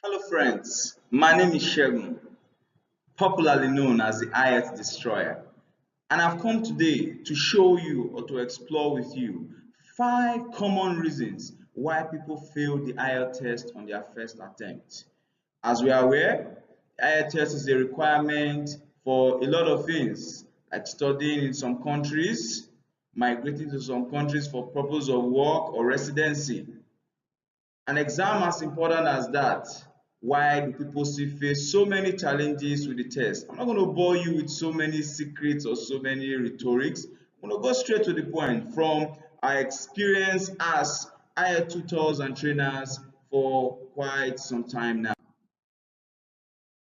Hello friends, my name is Shegun, popularly known as the IELTS Destroyer, and I've come today to show you or to explore with you 5 common reasons why people fail the IELTS test on their first attempt. As we are aware, the IELTS test is a requirement for a lot of things, like studying in some countries, migrating to some countries for purpose of work or residency. An exam as important as that, why do people still face so many challenges with the test? I'm not going to bore you with so many secrets or so many rhetorics. I'm going to go straight to the point from our experience as IELTS tutors and trainers for quite some time now.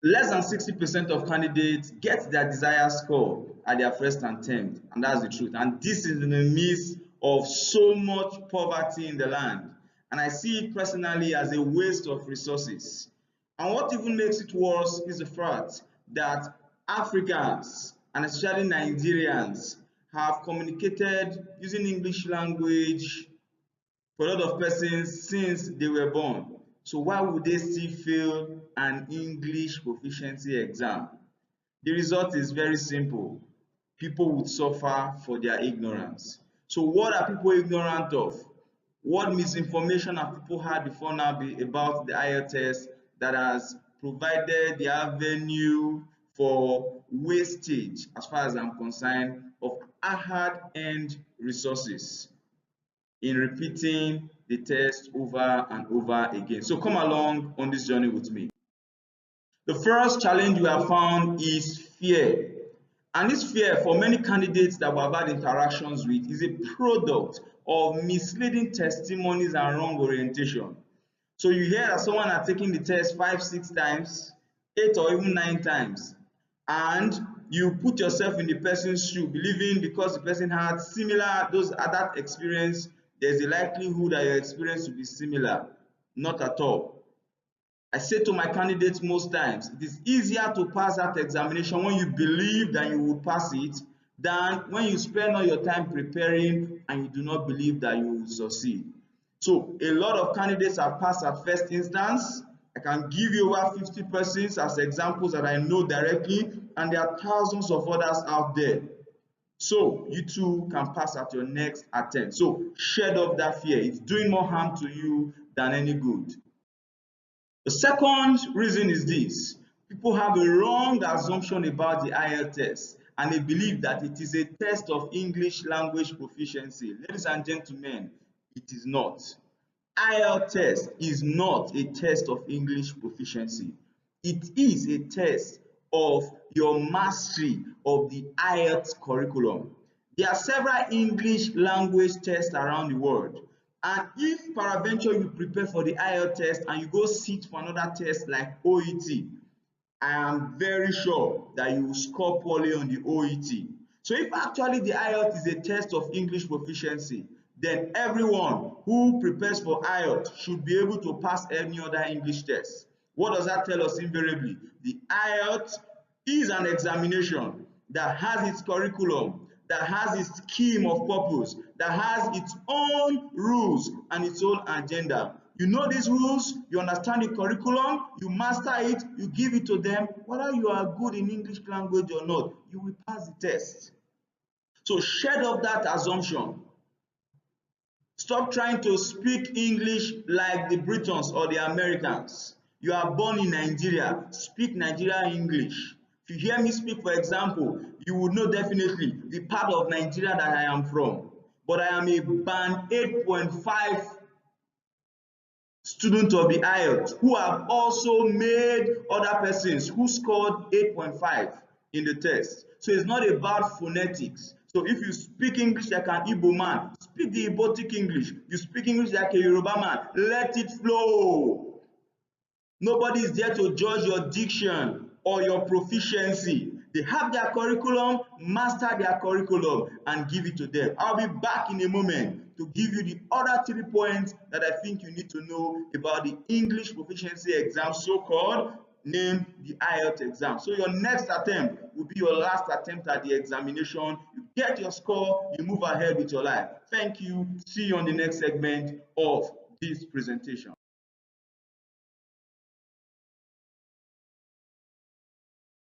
Less than 60% of candidates get their desired score at their first attempt, and that's the truth. And this is in the midst of so much poverty in the land. And I see it personally as a waste of resources. And what even makes it worse is the fact that Africans, and especially Nigerians, have communicated using English language for a lot of persons since they were born. So why would they still fail an English proficiency exam? The result is very simple. People would suffer for their ignorance. So what are people ignorant of? What misinformation have people had before now about the IELTS test that has provided the avenue for wastage, as far as I'm concerned, of hard-earned resources in repeating the test over and over again. So come along on this journey with me. The first challenge we have found is fear. And this fear for many candidates that we have had interactions with is a product of misleading testimonies and wrong orientation. So you hear that someone has taken the test 5, 6 times, 8 or even 9 times, and you put yourself in the person's shoe, believing because the person had similar that experience, there's a likelihood that your experience will be similar. Not at all. I say to my candidates most times, it is easier to pass that examination when you believe that you will pass it than when you spend all your time preparing and you do not believe that you will succeed. So a lot of candidates have passed at first instance. I can give you over 50 persons as examples that I know directly, and there are thousands of others out there. So you too can pass at your next attempt. So shed off that fear. It's doing more harm to you than any good. The second reason is this. People have a wrong assumption about the IELTS test, and they believe that it is a test of English language proficiency. Ladies and gentlemen, it is not. IELTS test is not a test of English proficiency. It is a test of your mastery of the IELTS curriculum. There are several English language tests around the world. And if peradventure you prepare for the IELTS test and you go sit for another test like OET, I am very sure that you will score poorly on the OET. So if actually the IELTS is a test of English proficiency, then everyone who prepares for IELTS should be able to pass any other English test. What does that tell us invariably? The IELTS is an examination that has its curriculum, that has its scheme of purpose, that has its own rules and its own agenda. You know these rules, you understand the curriculum, you master it, you give it to them. Whether you are good in English language or not, you will pass the test. So shed off that assumption. Stop trying to speak English like the Britons or the Americans. You are born in Nigeria, speak Nigerian English. If you hear me speak, for example, you would know definitely the part of Nigeria that I am from. But I am a band 8.5 student of the IELTS who have also made other persons who scored 8.5 in the test. So it's not about phonetics. So if you speak English like an Igbo man, speak the Igbotic English. You speak English like a Yoruba man, let it flow. Nobody is there to judge your diction or your proficiency. They have their curriculum, master their curriculum, and give it to them. I'll be back in a moment to give you the other 3 points that I think you need to know about the English proficiency exam, so-called, named the IELTS exam. So your next attempt will be your last attempt at the examination. You get your score, you move ahead with your life. Thank you. See you on the next segment of this presentation.